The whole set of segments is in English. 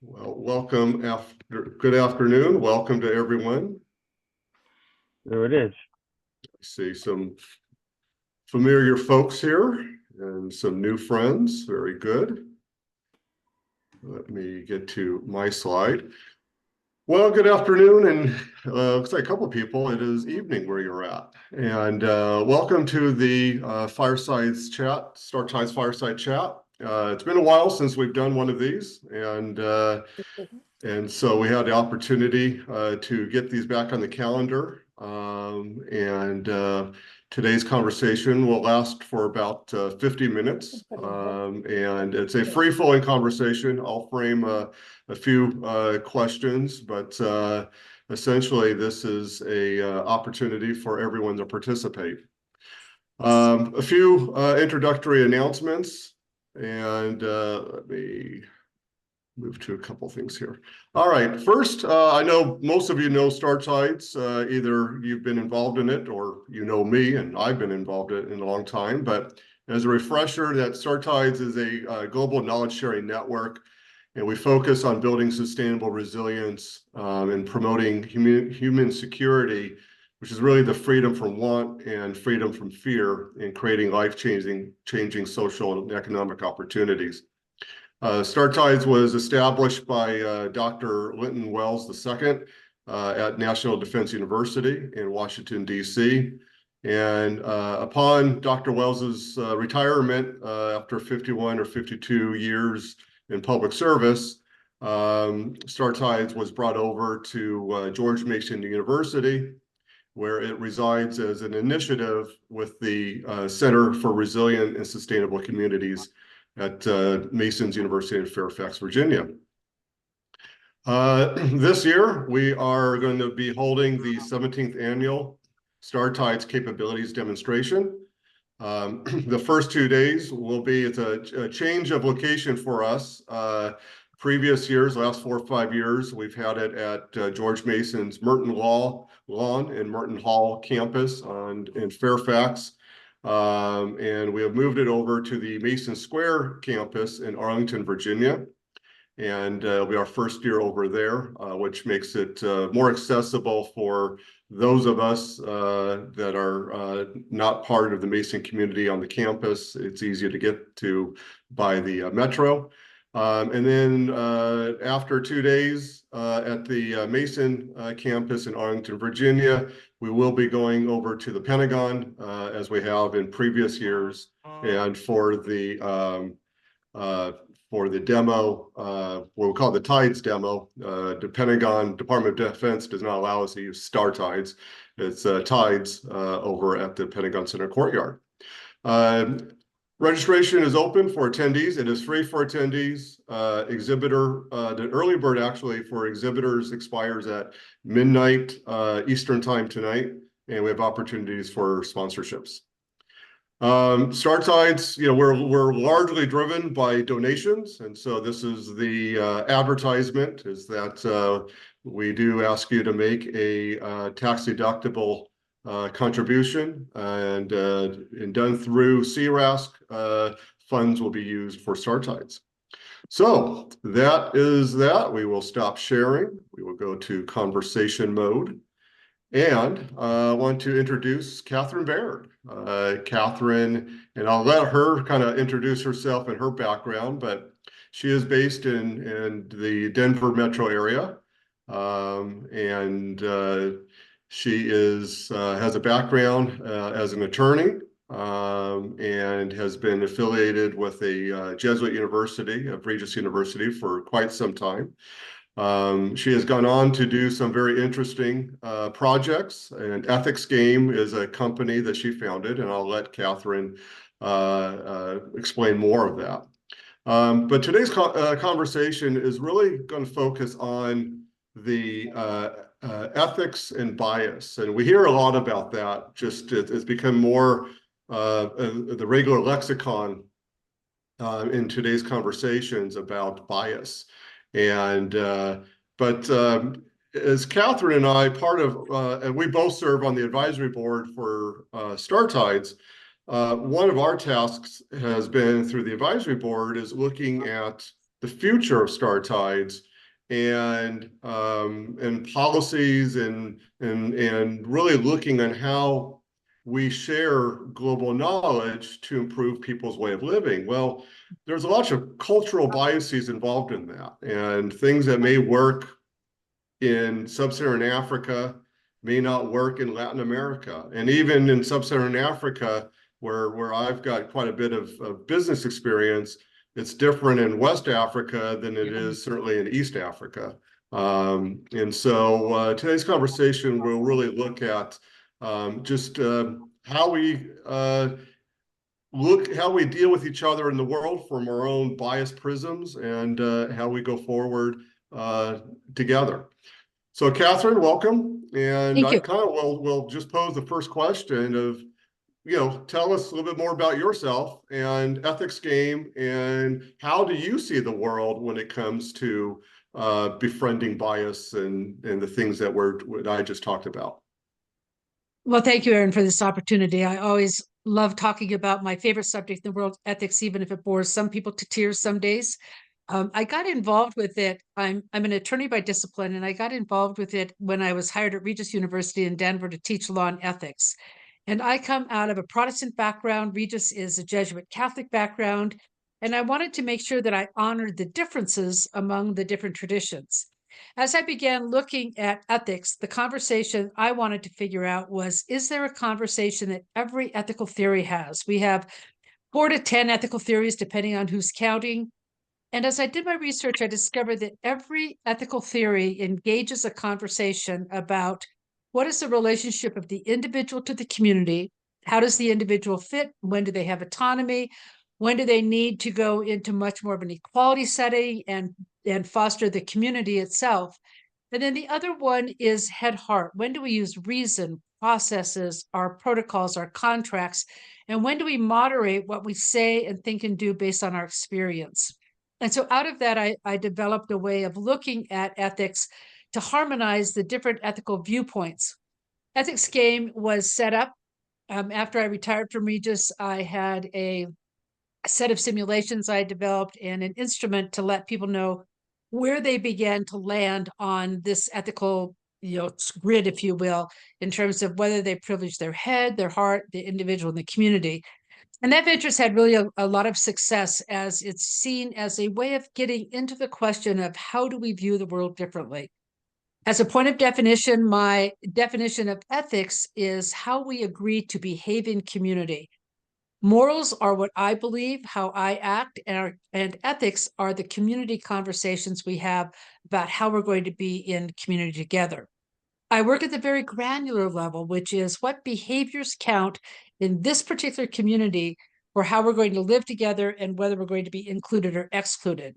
Well, good afternoon. Welcome to everyone. There it is. I see some familiar folks here and some new friends. Very good. Let me get to my slide. Well, good afternoon, and looks like a couple of people. It is evening where you're at, and welcome to the Fireside's chat, TIDES Fireside chat. It's been a while since we've done one of these, and so we had the opportunity to get these back on the calendar. Today's conversation will last for about 50 minutes. And it's a free-flowing conversation. I'll frame a few questions, but essentially this is a opportunity for everyone to participate. A few introductory announcements, and let me move to a couple things here. All right, first, I know most of you know TIDES. Either you've been involved in it or you know me, and I've been involved in it in a long time. But as a refresher, that TIDES is a global knowledge sharing network, and we focus on building sustainable resilience and promoting human security, which is really the freedom from want and freedom from fear, in creating life-changing social and economic opportunities. TIDES was established by Dr. Linton Wells II at National Defense University in Washington, D.C. And upon Dr. Wells's retirement after 51 or 52 years in public service, TIDES was brought over to George Mason University, where it resides as an initiative with the Center for Resilient and Sustainable Communities at Mason's University in Fairfax, Virginia. This year, we are going to be holding the 17th annual TIDES Capabilities Demonstration. The first 2 days will be, it's a change of location for us. Previous years, last 4 or 5 years, we've had it at George Mason's Merton Lawn and Merton Hall campus in Fairfax. And we have moved it over to the Mason Square campus in Arlington, Virginia. And it'll be our first year over there, which makes it more accessible for those of us that are not part of the Mason community on the campus. It's easier to get to by the metro. And then after 2 days at the Mason campus in Arlington, Virginia, we will be going over to the Pentagon as we have in previous years. And for the demo, what we call the TIDES demo, the Pentagon Department of Defense does not allow us to use TIDES. It's TIDES over at the Pentagon Center courtyard. Registration is open for attendees. It is free for attendees. The early bird actually for exhibitors expires at midnight Eastern time tonight, and we have opportunities for sponsorships. TIDES, we're largely driven by donations, and so this is the advertisement, is that we do ask you to make a tax-deductible contribution, and done through CRASC, funds will be used for TIDES. So that is that. We will stop sharing. We will go to conversation mode. And I want to introduce Catharyn Baird. Catharyn, and I'll let her kind of introduce herself and her background, but she is based in the Denver metro area. She has a background as an attorney and has been affiliated with a Jesuit university, Regis University, for quite some time. She has gone on to do some very interesting projects, and EthicsGame is a company that she founded, and I'll let Catharyn explain more of that. But today's conversation is really going to focus on the ethics and bias, and we hear a lot about that. It's become more the regular lexicon in today's conversations about bias. But as Catharyn and I, and we both serve on the advisory board for TIDES, One of our tasks has been through the advisory board is looking at the future of Star Tides and policies and really looking on how we share global knowledge to improve people's way of living. Well, there's a lot of cultural biases involved in that, and things that may work in sub-Saharan Africa may not work in Latin America. And even in sub-Saharan Africa, where I've got quite a bit of business experience, it's different in West Africa than it is certainly in East Africa. And so today's conversation will really look at just how we how we deal with each other in the world from our own biased prisms, and how we go forward together. So Catharyn, welcome. And I kind of will just pose the first question of, tell us a little bit more about yourself and EthicsGame, and how do you see the world when it comes to befriending bias and the things that what I just talked about. Well, thank you, Aaron, for this opportunity. I always love talking about my favorite subject in the world, ethics, even if it bores some people to tears some days. I got involved with it. I'm an attorney by discipline, and I got involved with it when I was hired at Regis University in Denver to teach law and ethics. And I come out of a Protestant background. Regis is a Jesuit Catholic background. And I wanted to make sure that I honored the differences among the different traditions. As I began looking at ethics, the conversation I wanted to figure out was, is there a conversation that every ethical theory has? We have 4 to 10 ethical theories, depending on who's counting. And as I did my research, I discovered that every ethical theory engages a conversation about what is the relationship of the individual to the community? How does the individual fit? When do they have autonomy? When do they need to go into much more of an equality setting and foster the community itself? And then the other one is head-heart. When do we use reason, processes, our protocols, our contracts? And when do we moderate what we say and think and do based on our experience? And so out of that, I developed a way of looking at ethics to harmonize the different ethical viewpoints. EthicsGame was set up after I retired from Regis. I had a set of simulations I developed and an instrument to let people know where they began to land on this ethical grid, if you will, in terms of whether they privilege their head, their heart, the individual, and the community. And that venture's had really a lot of success, as it's seen as a way of getting into the question of how do we view the world differently. As a point of definition, my definition of ethics is how we agree to behave in community. Morals are what I believe, how I act, and ethics are the community conversations we have about how we're going to be in community together. I work at the very granular level, which is what behaviors count in this particular community for how we're going to live together and whether we're going to be included or excluded.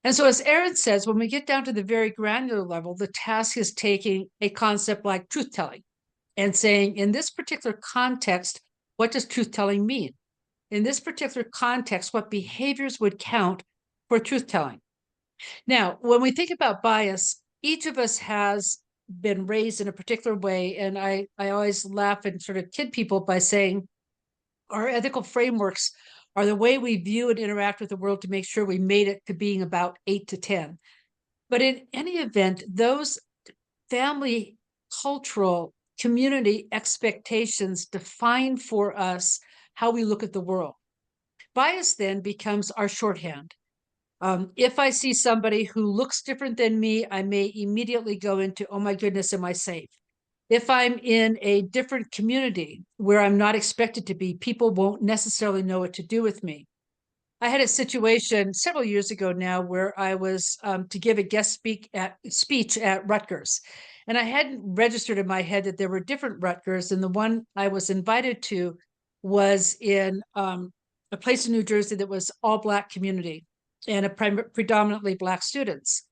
And so, as Aaron says, when we get down to the very granular level, the task is taking a concept like truth-telling and saying, in this particular context, what does truth-telling mean? In this particular context, what behaviors would count for truth-telling? Now, when we think about bias, each of us has been raised in a particular way. And I always laugh and sort of kid people by saying our ethical frameworks are the way we view and interact with the world to make sure we made it to being about 8 to 10. But in any event, those family, cultural, community expectations define for us how we look at the world. Bias then becomes our shorthand. If I see somebody who looks different than me, I may immediately go into, oh my goodness, am I safe? If I'm in a different community where I'm not expected to be, people won't necessarily know what to do with me. I had a situation several years ago now where I was to give a guest speech at Rutgers. And I hadn't registered in my head that there were different Rutgers. And the one I was invited to was in a place in New Jersey that was all Black community and predominantly Black students.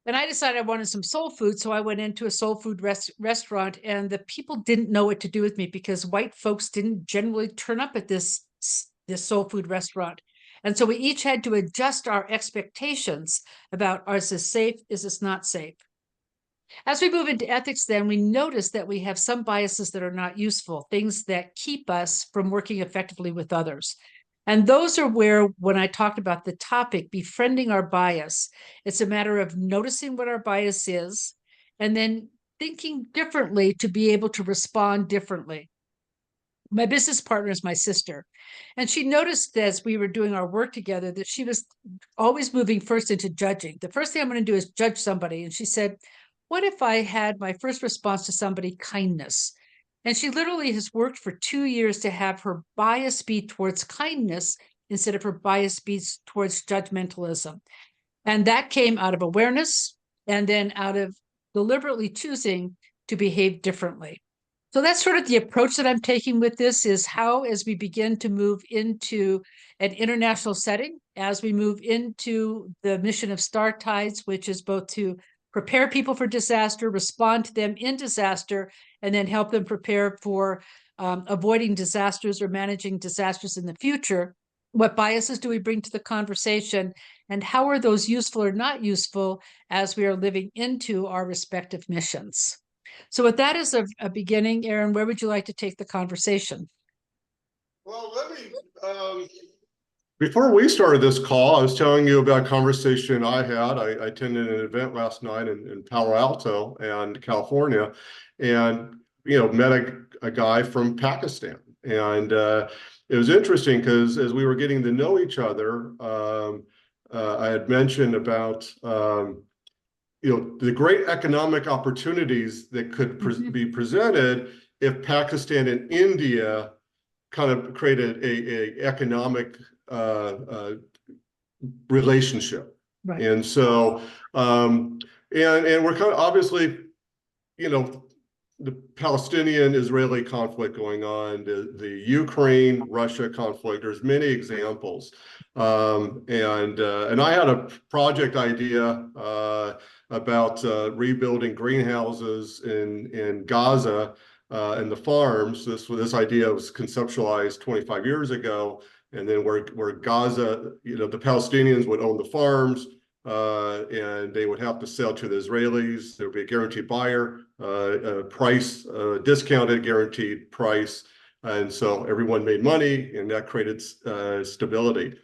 And I decided I wanted some soul food. So I went into a soul food restaurant, and the people didn't know what to do with me because white folks didn't generally turn up at this soul food restaurant. And so we each had to adjust our expectations about, is this safe? Is this not safe? As we move into ethics, then we notice that we have some biases that are not useful, things that keep us from working effectively with others. And those are where, when I talked about the topic, befriending our bias, it's a matter of noticing what our bias is and then thinking differently to be able to respond differently. My business partner is my sister, and she noticed as we were doing our work together that she was always moving first into judging. The first thing I'm going to do is judge somebody. And she said, what if I had my first response to somebody kindness? And she literally has worked for 2 years to have her bias be towards kindness instead of her bias be towards judgmentalism. And that came out of awareness and then out of deliberately choosing to behave differently. So that's sort of the approach that I'm taking with this, is how, as we begin to move into an international setting, as we move into the mission of Star Tides, which is both to prepare people for disaster, respond to them in disaster, and then help them prepare for avoiding disasters or managing disasters in the future. What biases do we bring to the conversation, and how are those useful or not useful as we are living into our respective missions? So with that as a beginning, Aaron, where would you like to take the conversation? Well, before we started this call, I was telling you about a conversation I had. I attended an event last night in Palo Alto and California, and met a guy from Pakistan. And it was interesting because as we were getting to know each other, I had mentioned about the great economic opportunities that could be presented if Pakistan and India kind of created a economic relationship. Right. And so and we're kind of obviously, the Palestinian-Israeli conflict going on, the Ukraine-Russia conflict. There's many examples, and I had a project idea about rebuilding greenhouses in Gaza and the farms. This idea was conceptualized 25 years ago, and then where Gaza, the Palestinians would own the farms. And they would have to sell to the Israelis. There would be a guaranteed buyer, price, discounted guaranteed price. And so everyone made money, and that created stability.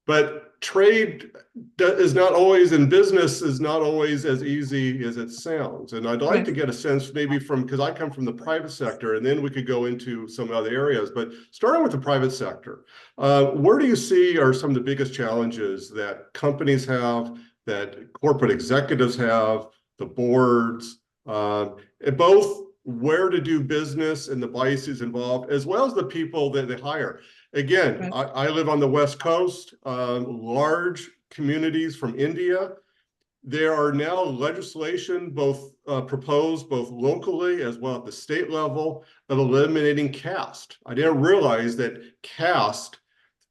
But trade is not always, in business, is not always as easy as it sounds. And I'd like to get a sense maybe because I come from the private sector, and then we could go into some other areas. But starting with the private sector, where do you see are some of the biggest challenges that companies have, that corporate executives have, the boards, both where to do business and the biases involved, as well as the people that they hire? Again, I live on the West Coast, large communities from India. There are now legislation proposed both locally as well at the state level of eliminating caste. I didn't realize that caste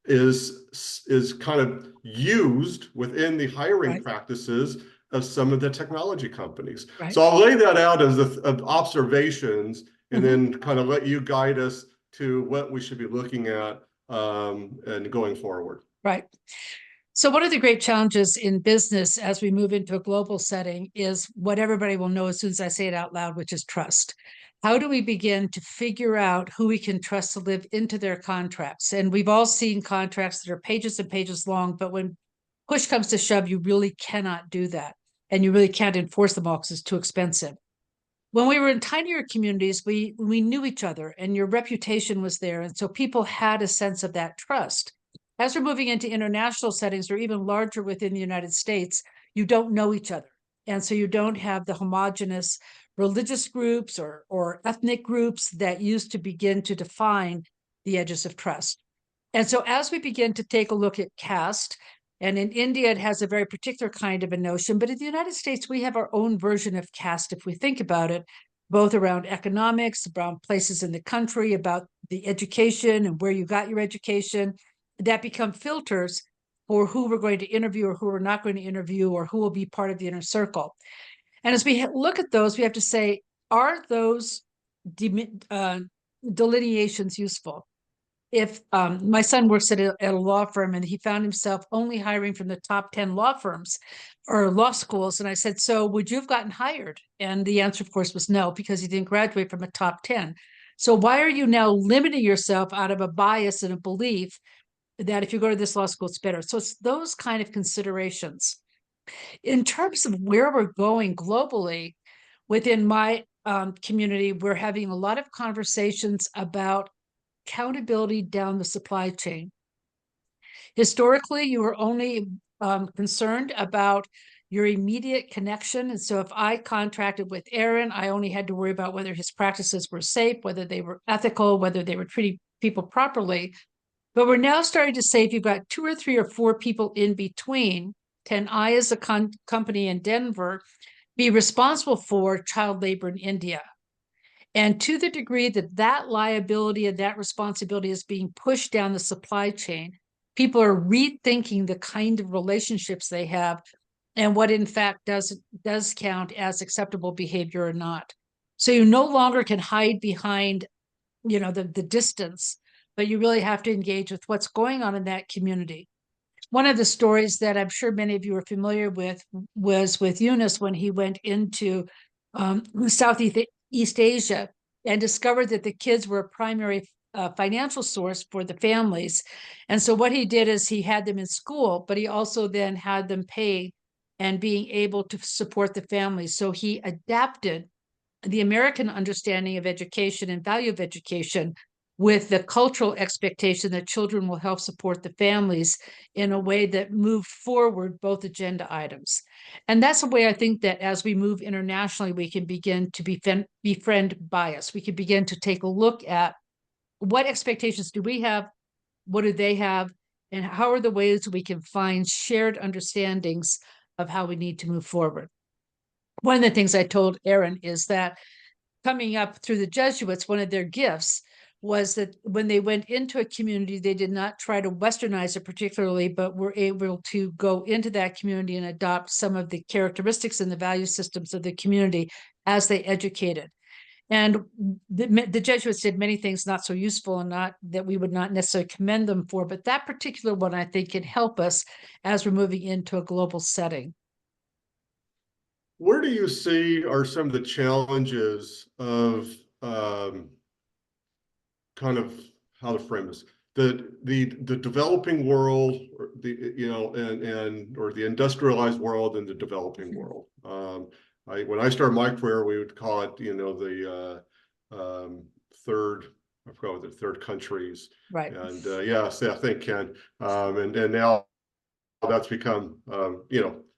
is kind of used within the hiring practices of some of the technology companies. So I'll lay that out as observations, and then kind of let you guide us to what we should be looking at and going forward. Right. So one of the great challenges in business as we move into a global setting is what everybody will know as soon as I say it out loud, which is trust. How do we begin to figure out who we can trust to live into their contracts? And we've all seen contracts that are pages and pages long, but when push comes to shove, you really cannot do that. And you really can't enforce them all because it's too expensive. When we were in tinier communities, we knew each other and your reputation was there. And so people had a sense of that trust. As we're moving into international settings or even larger within the United States, you don't know each other. And so you don't have the homogenous religious groups or ethnic groups that used to begin to define the edges of trust. And so as we begin to take a look at caste, and in India, it has a very particular kind of a notion, but in the United States, we have our own version of caste, if we think about it, both around economics, around places in the country, about the education and where you got your education, that become filters for who we're going to interview or who we're not going to interview or who will be part of the inner circle. And as we look at those, we have to say, are those delineations useful? if my son works at a law firm and he found himself only hiring from the top 10 law firms or law schools. And I said, so would you have gotten hired? And the answer, of course, was no, because he didn't graduate from a top 10. So why are you now limiting yourself out of a bias and a belief that if you go to this law school, it's better? So it's those kind of considerations. In terms of where we're going globally, within my community, we're having a lot of conversations about accountability down the supply chain. Historically, you were only concerned about your immediate connection. And so if I contracted with Aaron, I only had to worry about whether his practices were safe, whether they were ethical, whether they were treating people properly. But we're now starting to say if you've got 2 or 3 or 4 people in between, can I, as a company in Denver, be responsible for child labor in India? And to the degree that that liability and that responsibility is being pushed down the supply chain, people are rethinking the kind of relationships they have and what in fact does count as acceptable behavior or not. So you no longer can hide behind, the distance, but you really have to engage with what's going on in that community. One of the stories that I'm sure many of you are familiar with was with Yunus when he went into Southeast Asia and discovered that the kids were a primary financial source for the families. And so what he did is he had them in school, but he also then had them pay and being able to support the families. So he adapted the American understanding of education and value of education with the cultural expectation that children will help support the families in a way that moved forward both agenda items. And that's a way I think that as we move internationally, we can begin to befriend bias. We can begin to take a look at what expectations do we have, what do they have, and how are the ways we can find shared understandings of how we need to move forward. One of the things I told Aaron is that coming up through the Jesuits, one of their gifts was that when they went into a community, they did not try to Westernize it particularly, but were able to go into that community and adopt some of the characteristics and the value systems of the community as they educated. And the Jesuits did many things not so useful and not that we would not necessarily commend them for, but that particular one I think can help us as we're moving into a global setting. Where do you see are some of the challenges of kind of how to frame this? The developing world, or or the industrialized world and the developing world. When I started my career, we would call it, the third, I forgot what the third countries. Right. And yes, I think Ken, and now that's become,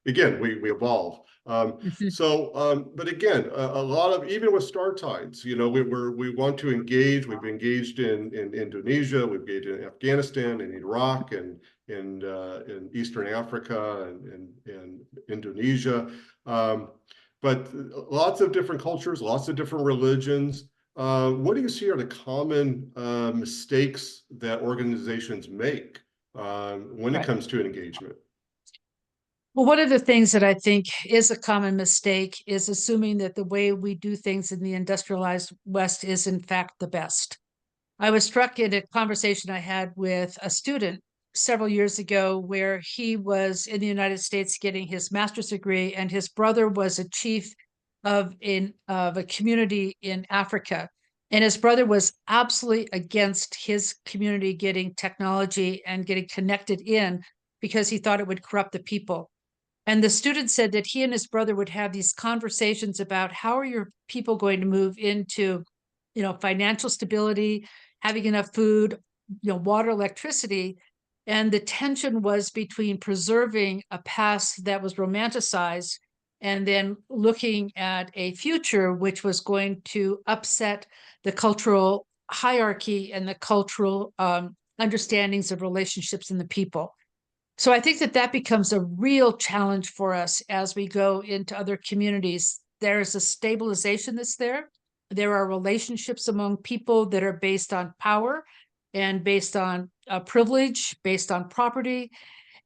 again, we evolve. But again, a lot of, even with Star Tides, we want to engage. We've engaged in Indonesia, we've engaged in Afghanistan and Iraq and in Eastern Africa and Indonesia. But lots of different cultures, lots of different religions. What do you see are the common mistakes that organizations make when it comes to an engagement? Well, one of the things that I think is a common mistake is assuming that the way we do things in the industrialized West is in fact the best. I was struck in a conversation I had with a student several years ago where he was in the United States getting his master's degree, and his brother was a chief of a community in Africa. And his brother was absolutely against his community getting technology and getting connected in because he thought it would corrupt the people. And the student said that he and his brother would have these conversations about how are your people going to move into, financial stability, having enough food, water, electricity. And the tension was between preserving a past that was romanticized and then looking at a future which was going to upset the cultural hierarchy and the cultural understandings of relationships in the people. So I think that becomes a real challenge for us as we go into other communities. There's a stabilization that's there. There are relationships among people that are based on power and based on privilege, based on property.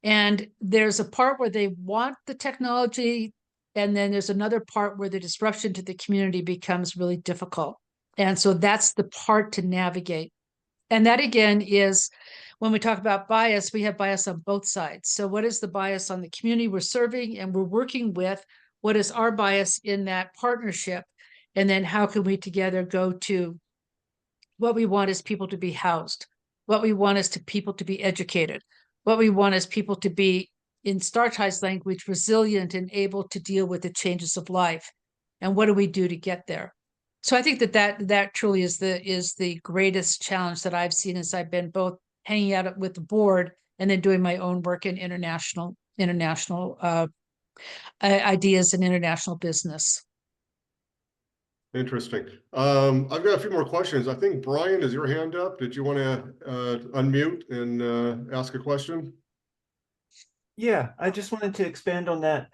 And there's a part where they want the technology, and then there's another part where the disruption to the community becomes really difficult. And so that's the part to navigate. And that again is when we talk about bias, we have bias on both sides. So what is the bias on the community we're serving and we're working with? What is our bias in that partnership? And then how can we together go to what we want is people to be housed. What we want is people to be educated. What we want is people to be, in StarTIDES language, resilient and able to deal with the changes of life. And what do we do to get there? So I think that truly is the greatest challenge that I've seen as I've been both hanging out with the board and then doing my own work in international ideas and international business. Interesting. I've got a few more questions. I think, Brian, is your hand up? Did you want to unmute and ask a question? Yeah, I just wanted to expand on that.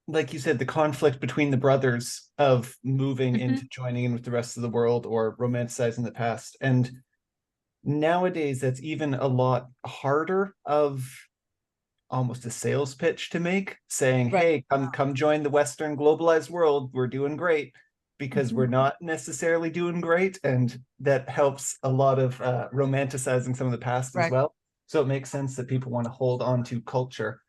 Like you said, the conflict between the brothers of moving into joining in with the rest of the world or romanticizing the past. And nowadays, that's even a lot harder of almost a sales pitch to make, saying, hey, come join the Western globalized world. We're doing great, because we're not necessarily doing great. And that helps a lot of romanticizing some of the past as well. So it makes sense that people want to hold on to culture.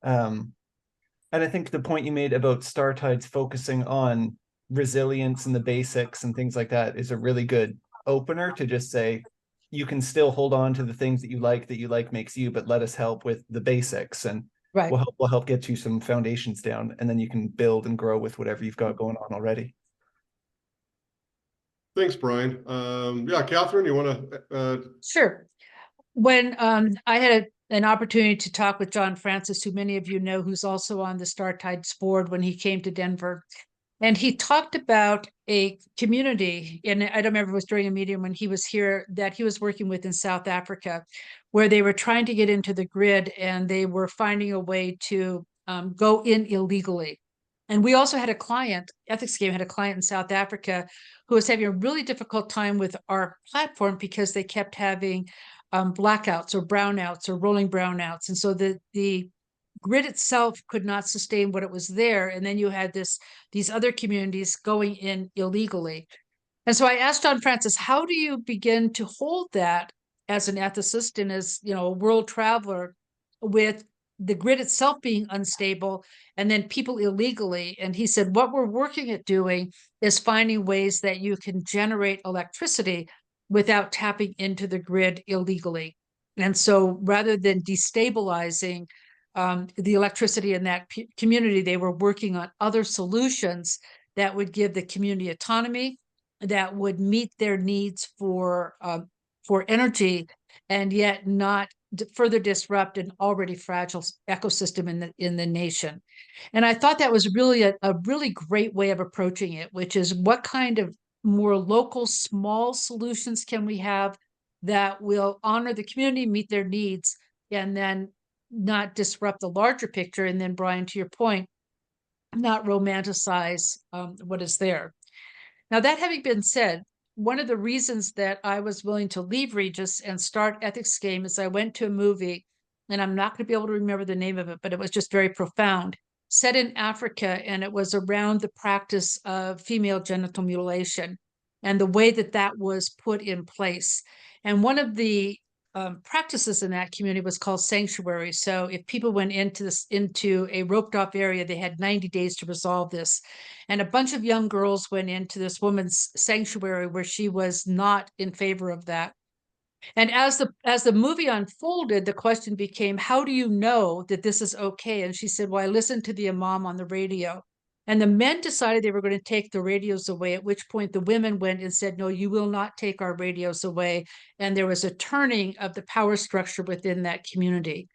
And I think the point you made about StarTIDES focusing on resilience and the basics and things like that is a really good opener to just say, you can still hold on to the things that you like makes you, but let us help with the basics, and we'll help get you some foundations down, and then you can build and grow with whatever you've got going on already. Thanks, Brian. Yeah, Catharyn, you want to? Sure. When I had an opportunity to talk with John Francis, who many of you know, who's also on the StarTIDES board, when he came to Denver, and he talked about a community, and I don't remember if it was during a meeting when he was here, that he was working with in South Africa, where they were trying to get into the grid and they were finding a way to go in illegally. And we also had a client, EthicsGame had a client in South Africa who was having a really difficult time with our platform because they kept having blackouts or brownouts or rolling brownouts. And so the grid itself could not sustain what it was there. And then you had these other communities going in illegally. And so I asked John Francis, how do you begin to hold that as an ethicist and as, you know, a world traveler, with the grid itself being unstable and then people illegally? And he said, what we're working at doing is finding ways that you can generate electricity without tapping into the grid illegally. And so rather than destabilizing the electricity in that community, they were working on other solutions that would give the community autonomy, that would meet their needs for energy, and yet not further disrupt an already fragile ecosystem in the nation. And I thought that was really a really great way of approaching it, which is what kind of more local, small solutions can we have that will honor the community, meet their needs, and then not disrupt the larger picture. And then, Brian, to your point, not romanticize what is there. Now, that having been said, one of the reasons that I was willing to leave Regis and start EthicsGame is I went to a movie, and I'm not going to be able to remember the name of it, but it was just very profound, set in Africa, and it was around the practice of female genital mutilation and the way that that was put in place. And one of the practices in that community was called sanctuary. So if people went into a roped off area, they had 90 days to resolve this. And a bunch of young girls went into this woman's sanctuary where she was not in favor of that. And as the movie unfolded, the question became, how do you know that this is okay? And she said, well, I listened to the imam on the radio. And the men decided they were going to take the radios away, at which point the women went and said, no, you will not take our radios away. And there was a turning of the power structure within that community.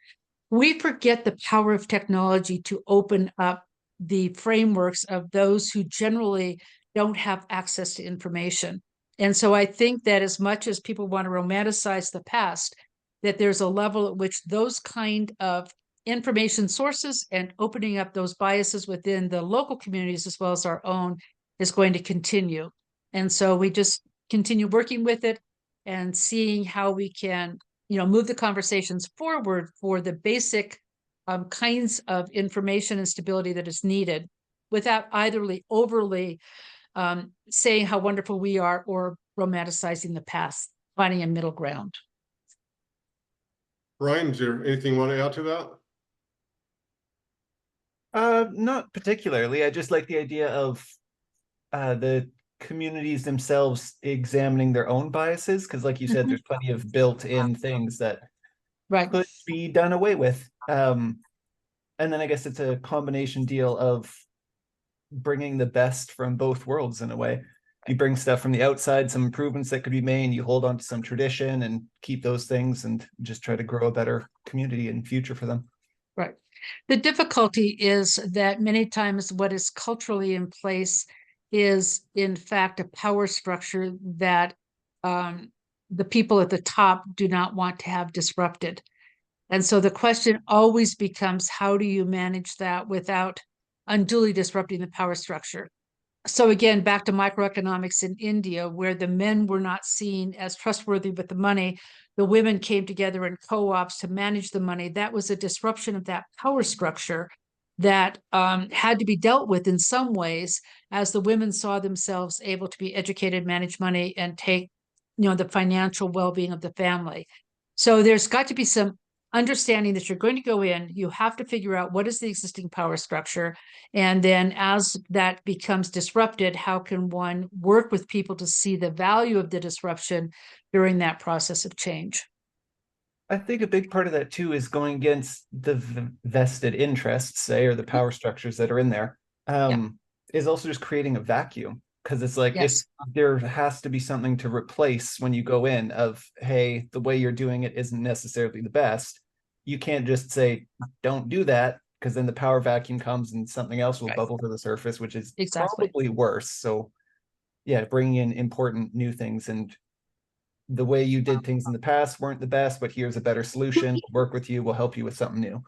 We forget the power of technology to open up the frameworks of those who generally don't have access to information. And so I think that as much as people want to romanticize the past, that there's a level at which those kind of information sources and opening up those biases within the local communities as well as our own is going to continue. And so we just continue working with it and seeing how we can, you know, move the conversations forward for the basic kinds of information and stability that is needed, without either overly saying how wonderful we are or romanticizing the past. finding a middle ground. Brian, is there anything you want to add to that? Not particularly. I just like the idea of the communities themselves examining their own biases, because like you said, there's plenty of built-in things that Right. could be done away with. And then I guess it's a combination deal of bringing the best from both worlds in a way. You bring stuff from the outside, some improvements that could be made, you hold on to some tradition and keep those things and just try to grow a better community and future for them. Right. The difficulty is that many times what is culturally in place is in fact a power structure that the people at the top do not want to have disrupted. And so the question always becomes, how do you manage that without unduly disrupting the power structure? So again, back to microeconomics in India, where the men were not seen as trustworthy with the money, the women came together in co-ops to manage the money. That was a disruption of that power structure that had to be dealt with in some ways, as the women saw themselves able to be educated, manage money, and take, the financial well-being of the family. So there's got to be some understanding that you're going to go in, you have to figure out what is the existing power structure. And then as that becomes disrupted, how can one work with people to see the value of the disruption during that process of change? I think a big part of that too is going against the vested interests, say, or the power structures that are in there. Is also just creating a vacuum, because it's like, Yes. if there has to be something to replace when you go in of, hey, the way you're doing it isn't necessarily the best, you can't just say, don't do that, because then the power vacuum comes and something else will bubble to the surface, which is probably worse. So yeah, bringing in important new things, and the way you did things in the past weren't the best, but here's a better solution. Work with you, we'll help you with something new.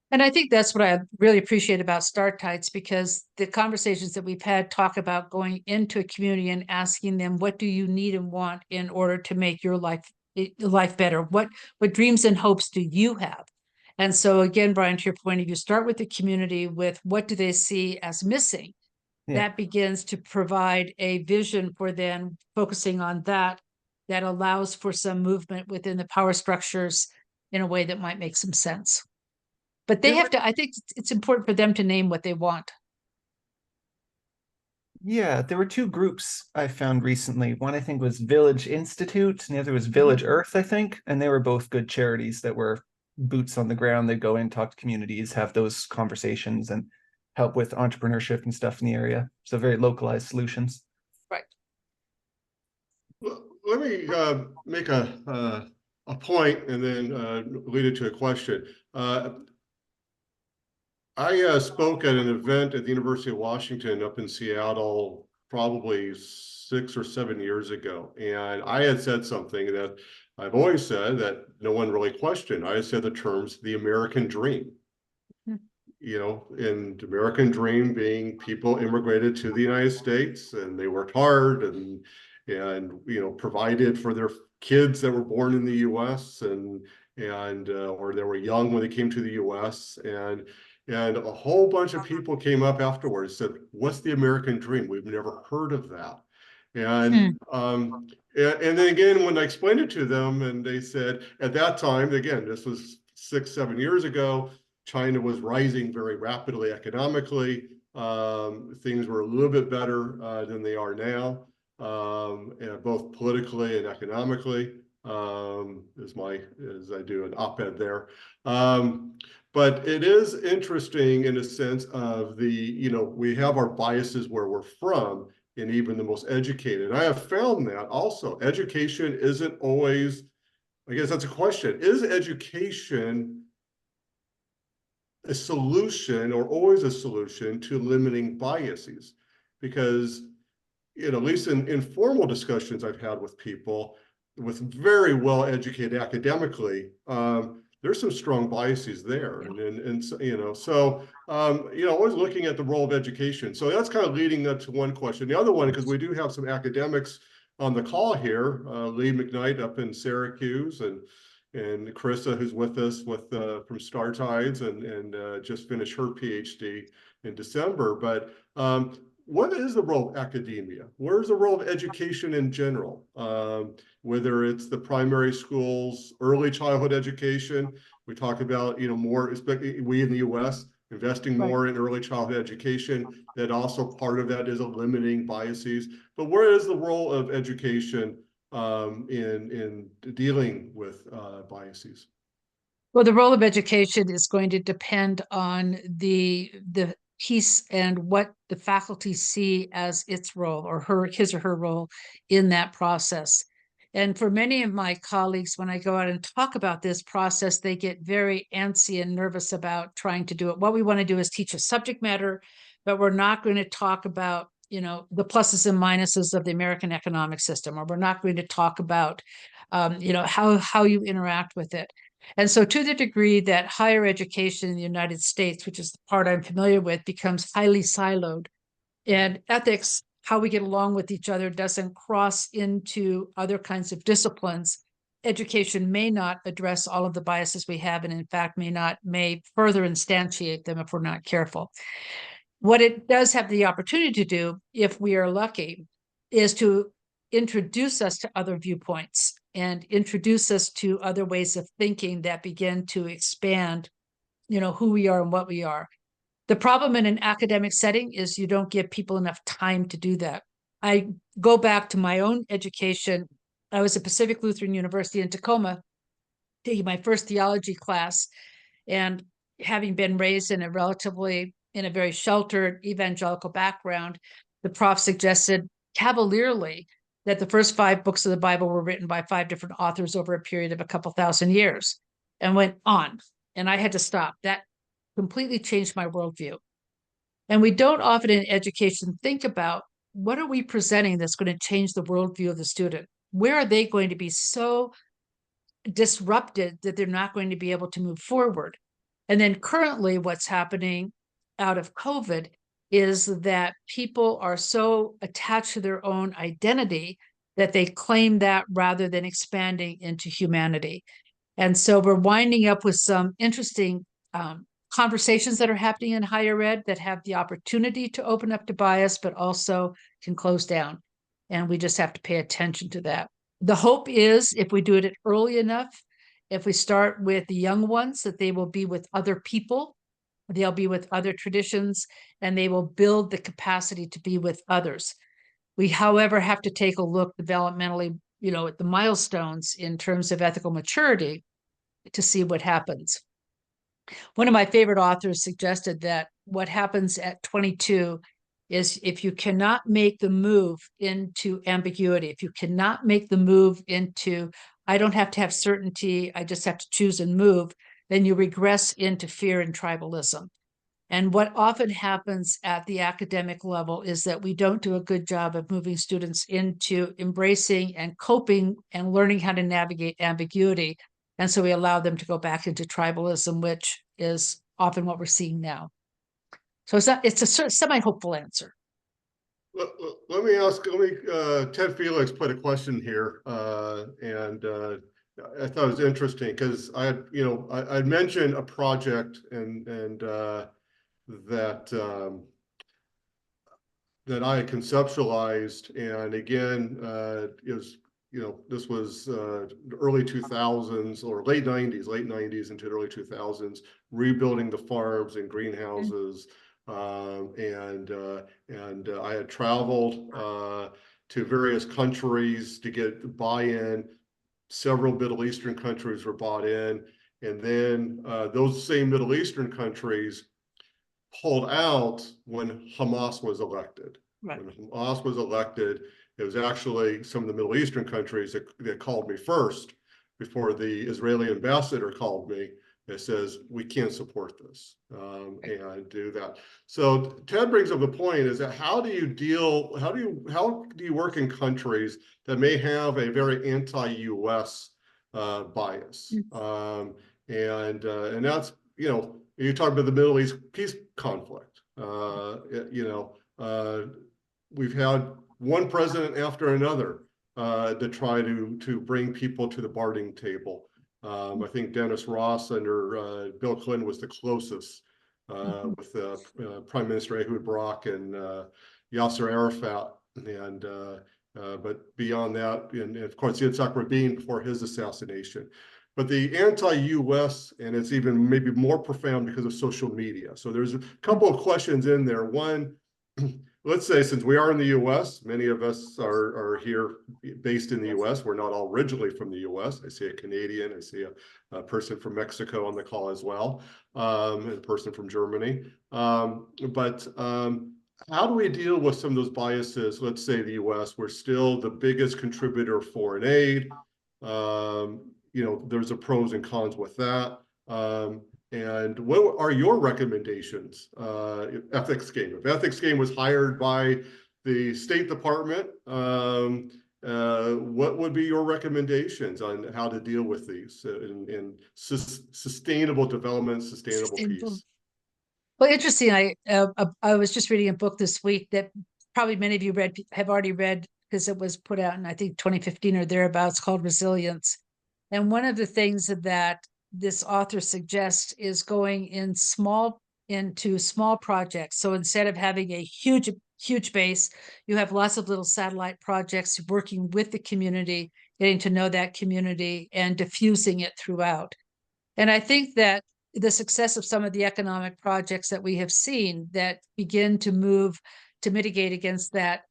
And I think that's what I really appreciate about Start TIDES, because the conversations that we've had talk about going into a community and asking them, what do you need and want in order to make your life better? What dreams and hopes do you have? And so again, Brian, to your point, if you start with the community with what do they see as missing, that begins to provide a vision for then focusing on that allows for some movement within the power structures in a way that might make some sense. But they have to, I think it's important for them to name what they want. Yeah, there were two groups I found recently. One I think was Village Institute, and the other was Village Earth, I think. And they were both good charities that were boots on the ground. They'd go in, talk to communities, have those conversations, and help with entrepreneurship and stuff in the area. So very localized solutions. Right. Let me make a point and then lead it to a question. I spoke at an event at the University of Washington up in Seattle probably 6 or 7 years ago. And I had said something that I've always said that no one really questioned. I had said the terms, the American dream. And the American dream being people immigrated to the United States and they worked hard and provided for their kids that were born in the US and or they were young when they came to the US, and a whole bunch of people came up afterwards and said, what's the American dream? We've never heard of that. And then again, when I explained it to them, and they said at that time, again, this was 6, 7 years ago, China was rising very rapidly economically. Things were a little bit better than they are now, both politically and economically, as I do an op-ed there. But it is interesting in a sense of we have our biases where we're from, and even the most educated. I have found that also education isn't always, I guess that's a question, is education a solution or always a solution to limiting biases? Because, at least in informal discussions I've had with people with very well educated academically, there's some strong biases there. Always looking at the role of education. So that's kind of leading up to one question. The other one, because we do have some academics on the call here, Lee McKnight up in Syracuse, and Carissa, who's with us from Star Tides and just finished her PhD in December. But what is the role of academia? Where's the role of education in general? Whether it's the primary schools, early childhood education, we talk about, more, especially we in the US, investing more in early childhood education. That also part of that is eliminating biases. But where is the role of education in dealing with biases? Well, the role of education is going to depend on the piece and what the faculty see as its role or his or her role in that process. And for many of my colleagues, when I go out and talk about this process, they get very antsy and nervous about trying to do it. What we want to do is teach a subject matter, but we're not going to talk about, the pluses and minuses of the American economic system, or we're not going to talk about, how you interact with it. And so to the degree that higher education in the United States, which is the part I'm familiar with, becomes highly siloed, and ethics, how we get along with each other, doesn't cross into other kinds of disciplines, education may not address all of the biases we have, and in fact may further instantiate them if we're not careful. What it does have the opportunity to do, if we are lucky, is to introduce us to other viewpoints and introduce us to other ways of thinking that begin to expand, who we are and what we are. The problem in an academic setting is you don't give people enough time to do that. I go back to my own education. I was at Pacific Lutheran University in Tacoma, taking my first theology class, and having been raised in a very sheltered evangelical background, the prof suggested cavalierly that the first 5 books of the Bible were written by 5 different authors over a period of a couple thousand years, and went on. And I had to stop. That completely changed my worldview. And we don't often in education think about, what are we presenting that's going to change the worldview of the student? Where are they going to be so disrupted that they're not going to be able to move forward? And then currently what's happening out of COVID is that people are so attached to their own identity that they claim that rather than expanding into humanity. And so we're winding up with some interesting conversations that are happening in higher ed that have the opportunity to open up to bias, but also can close down. And we just have to pay attention to that. The hope is, if we do it early enough, if we start with the young ones, that they will be with other people, they'll be with other traditions, and they will build the capacity to be with others. We, however, have to take a look developmentally, at the milestones in terms of ethical maturity to see what happens. One of my favorite authors suggested that what happens at 22 is, if you cannot make the move into ambiguity, if you cannot make the move into, I don't have to have certainty, I just have to choose and move, then you regress into fear and tribalism. And what often happens at the academic level is that we don't do a good job of moving students into embracing and coping and learning how to navigate ambiguity. And so we allow them to go back into tribalism, which is often what we're seeing now. So it's a semi-hopeful answer. Let me Ted Felix put a question here, and I thought it was interesting because I'd mentioned a project and that I conceptualized, and again, this was the early 2000s or late 90s into the early 2000s, rebuilding the farms and greenhouses. And I had traveled to various countries to get buy-in. Several Middle Eastern countries were bought in, and then those same Middle Eastern countries pulled out when Hamas was elected. Right. When Hamas was elected, it was actually some of the Middle Eastern countries that called me first, before the Israeli ambassador called me. It says, we can't support this, and do that. So Ted brings up the point, is that how do you work in countries that may have a very anti-US bias? And that's, you talk about the Middle East peace conflict. We've had one president after another to try to bring people to the bargaining table. I think Dennis Ross under Bill Clinton was the closest, with Prime Minister Ehud Barak Yasser Arafat, and but beyond that, and of course Yitzhak Rabin before his assassination. But the anti-US, and it's even maybe more profound because of social media. So there's a couple of questions in there. One, let's say since we are in the US, many of us are here based in the US. We're not all originally from the US. I see a Canadian, I see a person from Mexico on the call as well, and a person from Germany. How do we deal with some of those biases? Let's say the US, we're still the biggest contributor of foreign aid. You know, there's a pros and cons with that. And what are your recommendations? EthicsGame. If EthicsGame was hired by the State Department, what would be your recommendations on how to deal with these in sustainable development, sustainable peace? Well, interesting. I was just reading a book this week that probably many of you have already read because it was put out in I think 2015 or thereabouts, called Resilience. And one of the things that this author suggests is going into small projects. So instead of having a huge base, you have lots of little satellite projects, working with the community, getting to know that community and diffusing it throughout. And I think that the success of some of the economic projects that we have seen that begin to move to mitigate against that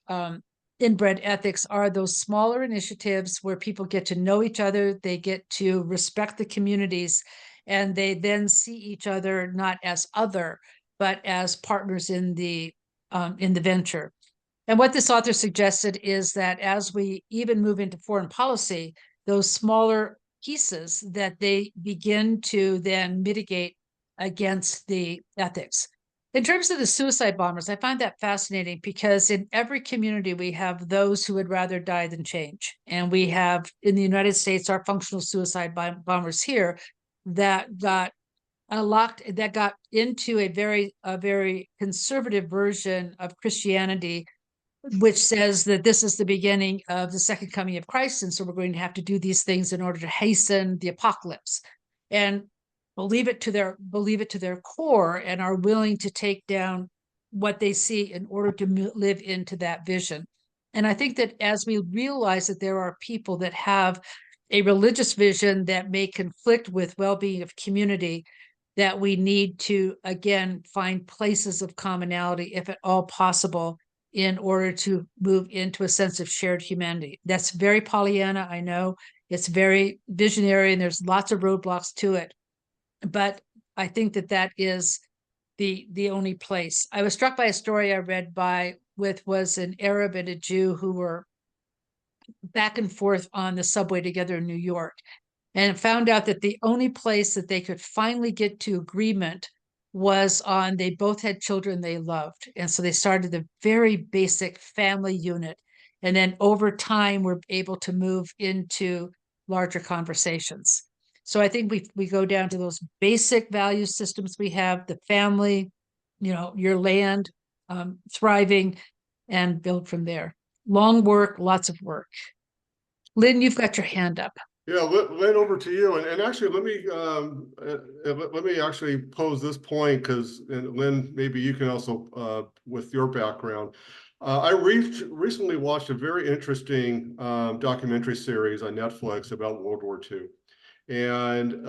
inbred ethics are those smaller initiatives where people get to know each other, they get to respect the communities, and they then see each other not as other, but as partners in the venture. And what this author suggested is that as we even move into foreign policy, those smaller pieces that they begin to then mitigate against the ethics. In terms of the suicide bombers, I find that fascinating because in every community, we have those who would rather die than change. And we have in the United States, our functional suicide bombers here that got into a very conservative version of Christianity, which says that this is the beginning of the second coming of Christ. And so we're going to have to do these things in order to hasten the apocalypse, and believe it to their core, and are willing to take down what they see in order to live into that vision. And I think that as we realize that there are people that have a religious vision that may conflict with well-being of community, that we need to, again, find places of commonality, if at all possible, in order to move into a sense of shared humanity. That's very Pollyanna, I know. It's very visionary, and there's lots of roadblocks to it. But I think that is the only place. I was struck by a story I read was an Arab and a Jew who were back and forth on the subway together in New York, and found out that the only place that they could finally get to agreement was on they both had children they loved. And so they started a very basic family unit. And then over time, we're able to move into larger conversations. So I think we go down to those basic value systems we have, the family, your land, thriving, and build from there. Long work, lots of work. Lynn, you've got your hand up. Yeah, Lynn, over to you. And actually, let me actually pose this point, because Lynn, maybe you can also, with your background. I recently watched a very interesting documentary series on Netflix about World War II. And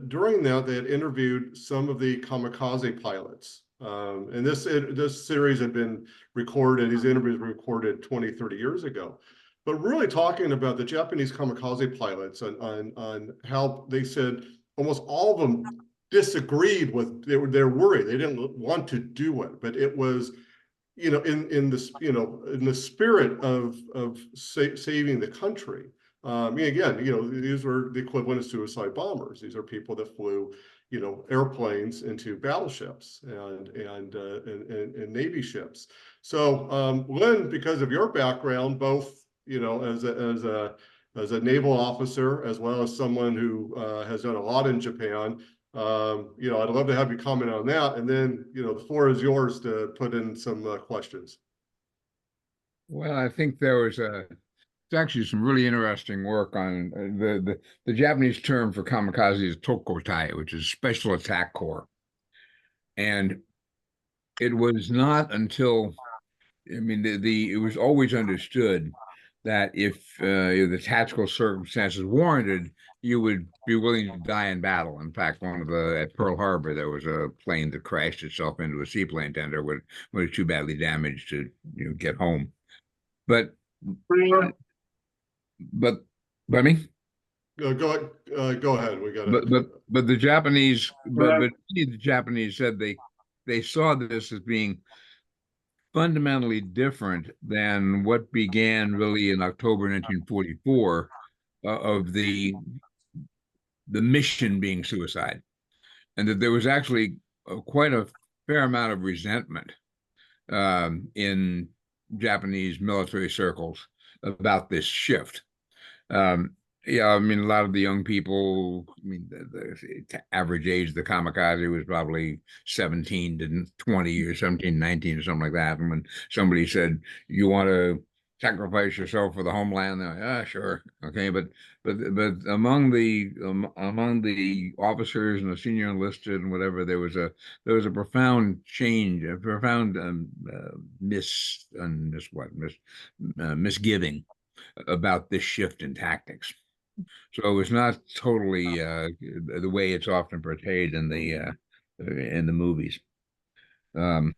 during that, they had interviewed some of the kamikaze pilots. And this series had been recorded, these interviews were recorded 20, 30 years ago. But really talking about the Japanese kamikaze pilots on how they said almost all of them disagreed with, they're worried, they didn't want to do it, but it was, in the spirit of saving the country. Again, these were the equivalent of suicide bombers. These are people that flew, airplanes into battleships and Navy ships. So, Lynn, because of your background, both as a naval officer, as well as someone who has done a lot in Japan, I'd love to have you comment on that. And then, the floor is yours to put in some questions. Well, I think it's actually some really interesting work on the Japanese term for kamikaze is tokotai, which is Special Attack Corps. And it was not until I mean, it was always understood that if the tactical circumstances warranted, you would be willing to die in battle. In fact, at Pearl Harbor, there was a plane that crashed itself into a seaplane tender when it was too badly damaged to get home. But I mean, go ahead. We got but the Japanese, but the Japanese said they saw this as being fundamentally different than what began really in October 1944 of the mission being suicide, and that there was actually quite a fair amount of resentment in Japanese military circles about this shift. Yeah, I mean, a lot of the young people, I mean, the average age of the kamikaze was probably 17 to 20 or 17, 19 or something like that. And when somebody said, you want to sacrifice yourself for the homeland, they're like, yeah, sure. Okay. But among the officers and the senior enlisted and whatever, there was a profound change, a profound misgiving about this shift in tactics. So it was not totally the way it's often portrayed in the movies. There's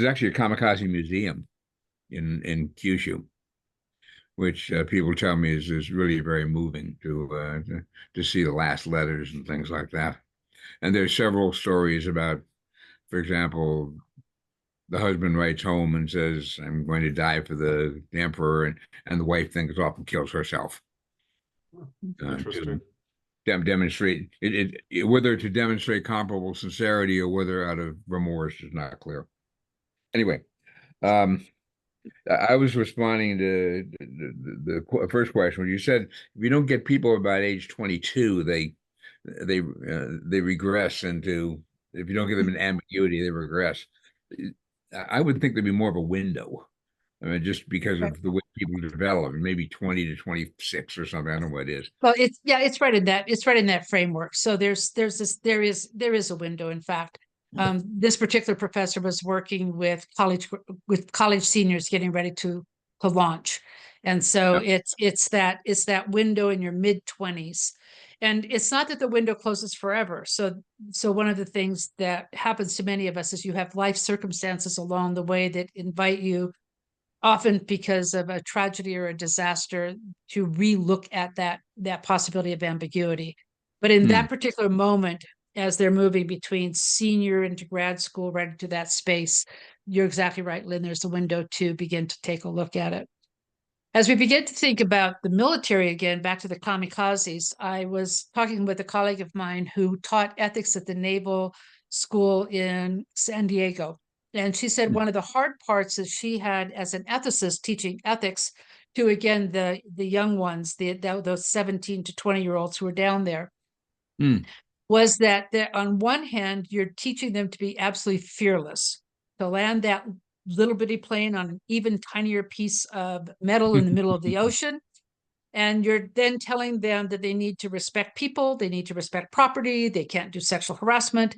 actually a kamikaze museum in Kyushu, which people tell me is really very moving to see the last letters and things like that. And there's several stories about, for example, the husband writes home and says, "I'm going to die for the emperor," and the wife then goes off and kills herself. Interesting. Demonstrate whether to demonstrate comparable sincerity or whether out of remorse is not clear. Anyway, I was responding to the first question when you said if you don't get people about age 22, they regress into, if you don't give them an ambiguity, they regress. I would think there'd be more of a window. I mean, just because of the way people develop, maybe 20 to 26 or something. I don't know what it is. Well, it's right in that framework. So there is a window. In fact, this particular professor was working with college seniors getting ready to launch, and so it's that window in your mid-20s, and it's not that the window closes forever. So one of the things that happens to many of us is you have life circumstances along the way that invite you, often because of a tragedy or a disaster, to relook at that possibility of ambiguity. But in that particular moment, as they're moving between senior into grad school, right into that space, you're exactly right, Lynn. There's a window to begin to take a look at it. As we begin to think about the military again, back to the kamikazes, I was talking with a colleague of mine who taught ethics at the Naval School in San Diego. And she said one of the hard parts that she had as an ethicist teaching ethics to, again, the young ones, those 17 to 20-year-olds who were down there, was that on one hand, you're teaching them to be absolutely fearless, to land that little bitty plane on an even tinier piece of metal in the middle of the ocean. And you're then telling them that they need to respect people, they need to respect property, they can't do sexual harassment.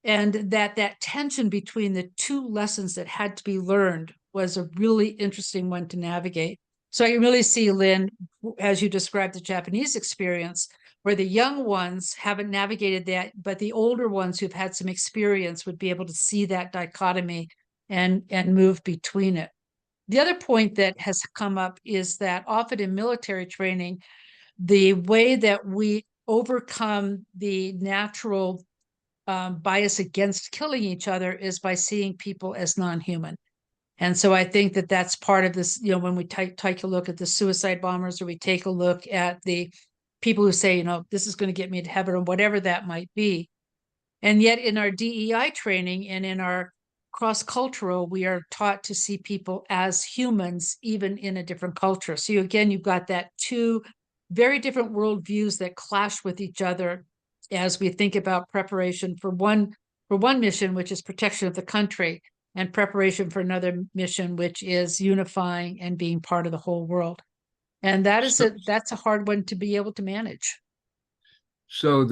And that tension between the two lessons that had to be learned was a really interesting one to navigate. So I really see, Lynn, as you described the Japanese experience, where the young ones haven't navigated that, but the older ones who've had some experience would be able to see that dichotomy and move between it. The other point that has come up is that often in military training, the way that we overcome the natural bias against killing each other is by seeing people as non-human. And so I think that that's part of this, when we take a look at the suicide bombers, or we take a look at the people who say, this is going to get me to heaven, or whatever that might be. And yet in our DEI training and in our cross-cultural, we are taught to see people as humans, even in a different culture. So you've got that two very different worldviews that clash with each other as we think about preparation for one mission, which is protection of the country, and preparation for another mission, which is unifying and being part of the whole world. And that's a hard one to be able to manage. So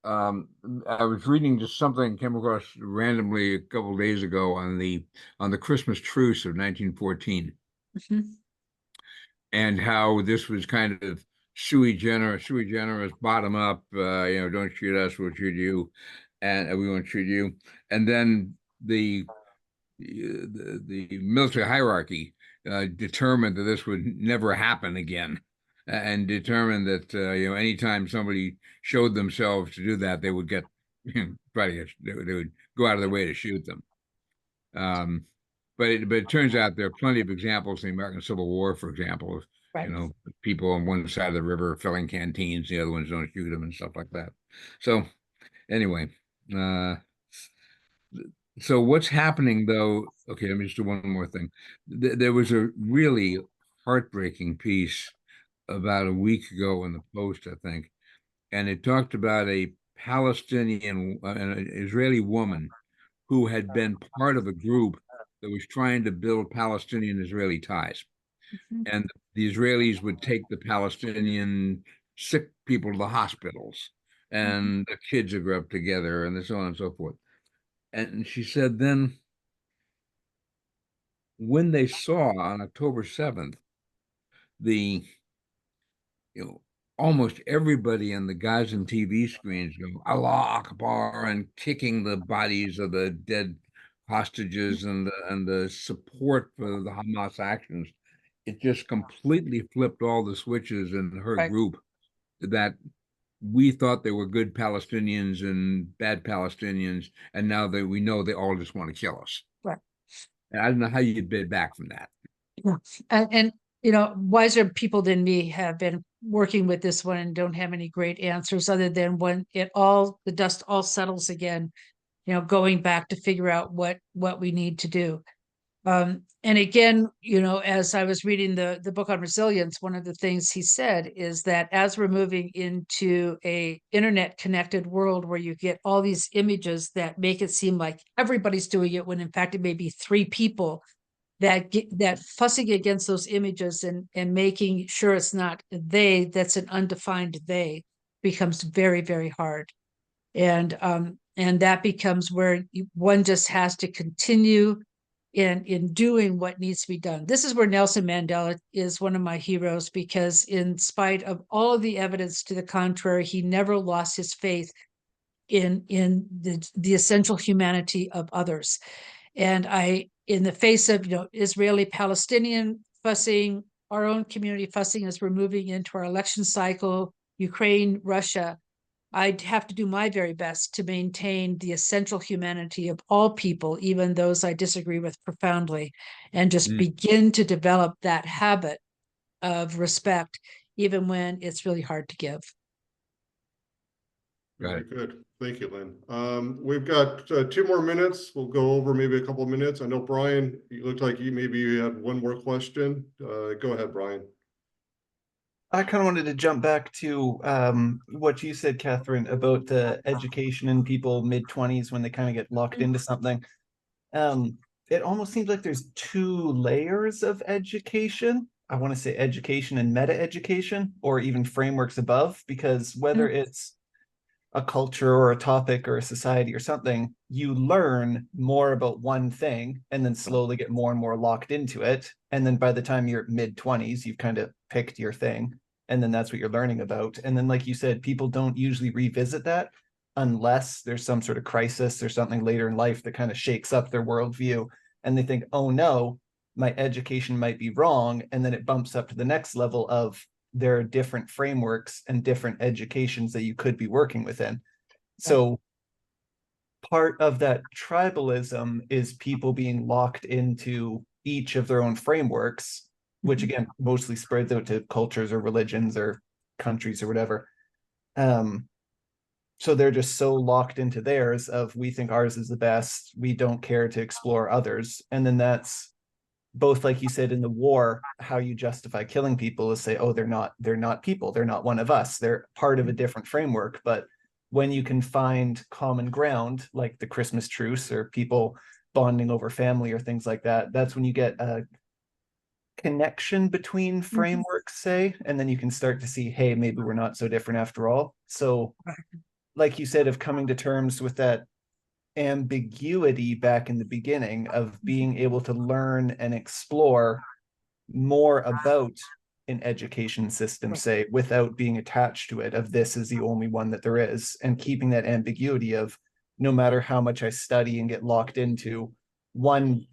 I was reading just something, came across randomly a couple of days ago on the Christmas truce of 1914, Mhm. and how this was kind of sui generis, bottom up. Don't shoot us, we'll shoot you, and we won't shoot you. And then the military hierarchy determined that this would never happen again, and determined that anytime somebody showed themselves to do that, they would get they would go out of their way to shoot them. But it turns out there are plenty of examples in the American Civil War, for example, of Right. people on one side of the river filling canteens, the other ones don't shoot them and stuff like that. So anyway, so what's happening though? Okay, let me just do one more thing. There was a really heartbreaking piece about a week ago in the Post, I think, and it talked about a Palestinian, an Israeli woman who had been part of a group that was trying to build Palestinian-Israeli ties. Mhm. And the Israelis would take the Palestinian sick people to the hospitals, and the kids would grow up together, and so on and so forth. And she said then, when they saw on October 7th, the almost everybody on the Gazan TV screens go Allah Akbar and kicking the bodies of the dead hostages and the support for the Hamas actions, it just completely flipped all the switches in her Right. group, that we thought they were good Palestinians and bad Palestinians, and now that we know they all just want to kill us. Right. And I don't know how you'd bid back from that. Yeah. And wiser people than me have been working with this one and don't have any great answers other than when the dust all settles again, going back to figure out what we need to do. And again, as I was reading the book on resilience, one of the things he said is that as we're moving into a internet connected world where you get all these images that make it seem like everybody's doing it, when in fact it may be three people, that fussing against those images and making sure it's not they, that's an undefined they, becomes very, very hard. And that becomes where one just has to continue in doing what needs to be done. This is where Nelson Mandela is one of my heroes, because in spite of all of the evidence to the contrary, he never lost his faith in the essential humanity of others. And in the face of Israeli-Palestinian fussing, our own community fussing as we're moving into our election cycle, Ukraine, Russia, I'd have to do my very best to maintain the essential humanity of all people, even those I disagree with profoundly, and just begin to develop that habit of respect, even when it's really hard to give. Very good. Thank you, Lynn. We've got 2 more minutes. We'll go over maybe a couple of minutes. I know, Brian, you looked like you had one more question. Go ahead, Brian. I kind of wanted to jump back to what you said, Catharyn, about the education in people mid-20s when they kind of get locked into something. It almost seems like there's 2 layers of education. I want to say education and meta education, or even frameworks above, because whether it's a culture or a topic or a society or something, you learn more about one thing and then slowly get more and more locked into it. And then by the time you're mid-20s, you've kind of picked your thing. And then that's what you're learning about. And then, like you said, people don't usually revisit that unless there's some sort of crisis or something later in life that kind of shakes up their worldview. And they think, oh no, my education might be wrong. And then it bumps up to the next level of, there are different frameworks and different educations that you could be working within. So part of that tribalism is people being locked into each of their own frameworks, which again, mostly spreads out to cultures or religions or countries or whatever. So they're just so locked into theirs of, we think ours is the best, we don't care to explore others. And then that's both, like you said, in the war, how you justify killing people is say, oh, they're not people, they're not one of us, they're part of a different framework. But when you can find common ground, like the Christmas truce or people bonding over family or things like that, that's when you get a connection between frameworks, say, and then you can start to see, hey, maybe we're not so different after all. So like you said, of coming to terms with that ambiguity back in the beginning of being able to learn and explore more about an education system, say, without being attached to it, of this is the only one that there is, and keeping that ambiguity of no matter how much I study and get locked into one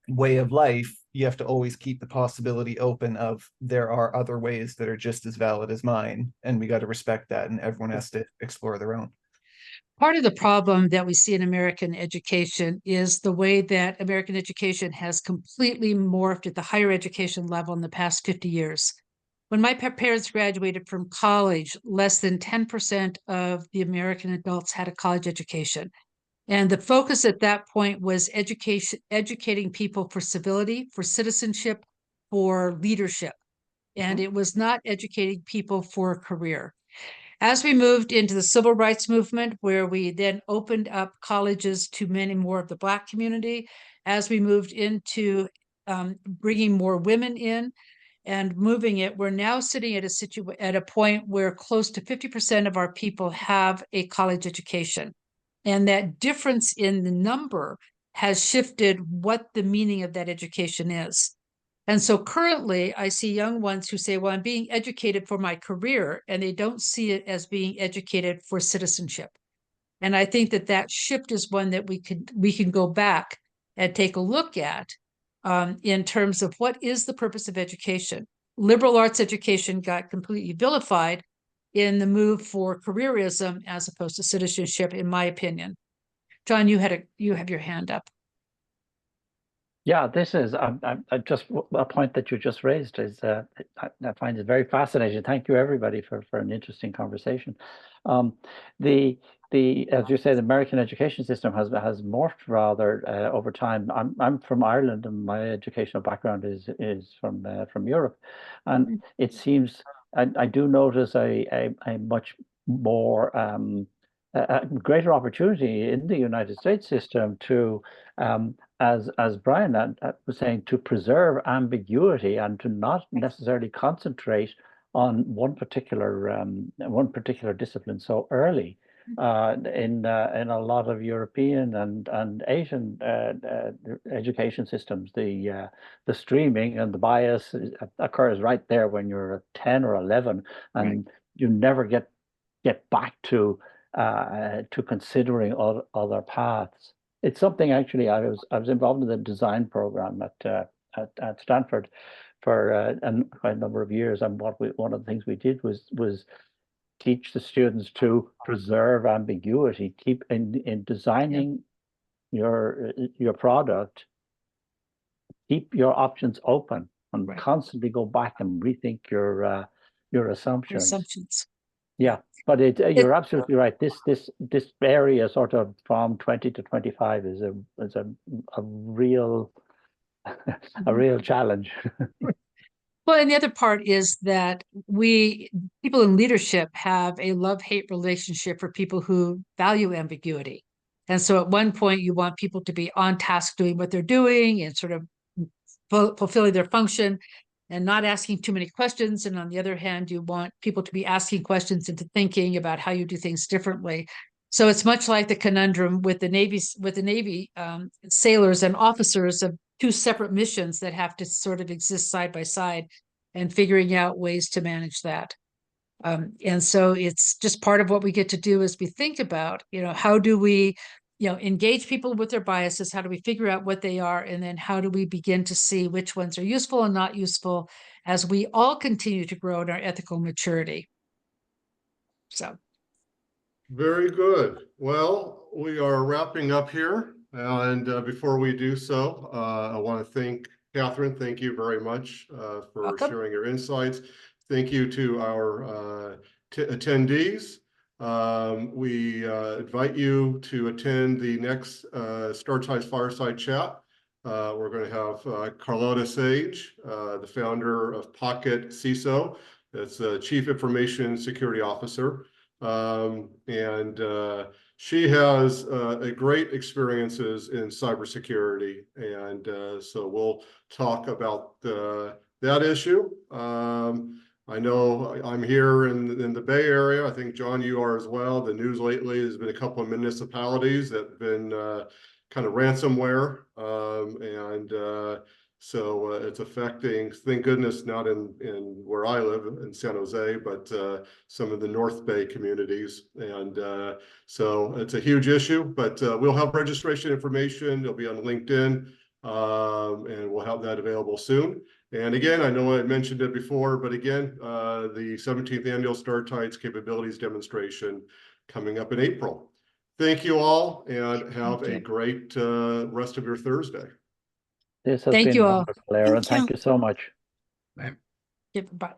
way of life, you have to always keep the possibility open of there are other ways that are just as valid as mine, and we got to respect that, and everyone has to explore their own. Part of the problem that we see in American education is the way that American education has completely morphed at the higher education level in the past 50 years. When my parents graduated from college, less than 10% of the American adults had a college education. And the focus at that point was educating people for civility, for citizenship, for leadership. And it was not educating people for a career. As we moved into the civil rights movement, where we then opened up colleges to many more of the Black community, as we moved into bringing more women in and moving it, we're now sitting at a point where close to 50% of our people have a college education. And that difference in the number has shifted what the meaning of that education is. And so currently I see young ones who say, well, I'm being educated for my career, and they don't see it as being educated for citizenship. And I think that that shift is one that we can go back and take a look at in terms of what is the purpose of education. Liberal arts education got completely vilified in the move for careerism as opposed to citizenship, in my opinion. John, you have your hand up. Yeah, this is I just a point that you just raised is I find it very fascinating. Thank you everybody for an interesting conversation. The as you say, the American education system has morphed rather over time. I'm from Ireland, and my educational background is from Europe, and it seems I do notice a much more a greater opportunity in the United States system to as Brian was saying, to preserve ambiguity and to not necessarily concentrate on one particular discipline so early. In a lot of European and Asian education systems, the streaming and the bias occurs right there when you're 10 or 11, and you never get back to considering other paths. It's something actually I was involved in the design program at Stanford for quite a number of years, and one of the things we did was teach the students to preserve ambiguity, keep in designing your product, keep your options open, and constantly go back and rethink your assumptions. Yeah, but you're absolutely right. This area sort of from 20 to 25 is a real a real challenge. Well, and the other part is that people in leadership have a love-hate relationship for people who value ambiguity. And so at one point you want people to be on task doing what they're doing and sort of fulfilling their function and not asking too many questions. And on the other hand, you want people to be asking questions and to thinking about how you do things differently. So it's much like the conundrum with the Navy sailors and officers of two separate missions that have to sort of exist side by side, and figuring out ways to manage that. And so it's just part of what we get to do as we think about, how do we, engage people with their biases? How do we figure out what they are? And then how do we begin to see which ones are useful and not useful as we all continue to grow in our ethical maturity? So. Very good. Well, we are wrapping up here. And before we do so, I want to thank Catharyn. Thank you very much for sharing your insights. Thank you to our attendees. We invite you to attend the next StarTIDES Fireside Chat. We're going to have Carlotta Sage, the founder of Pocket CISO. That's Chief Information Security Officer. She has a great experiences in cybersecurity, and so we'll talk about that issue. I know I'm here in the Bay Area. I think, John, you are as well. The news lately has been a couple of municipalities that have been kind of ransomware. So it's affecting, thank goodness, not in where I live in San Jose, but some of the North Bay communities. And so it's a huge issue, but we'll have registration information. It'll be on LinkedIn, and we'll have that available soon. And again, I know I mentioned it before, but again, the 17th annual Star TIDES capabilities demonstration coming up in April. Thank you all, and have a great rest of your Thursday. This has Thank been you all. wonderful, Aaron. Thank you so much. Yeah, bye.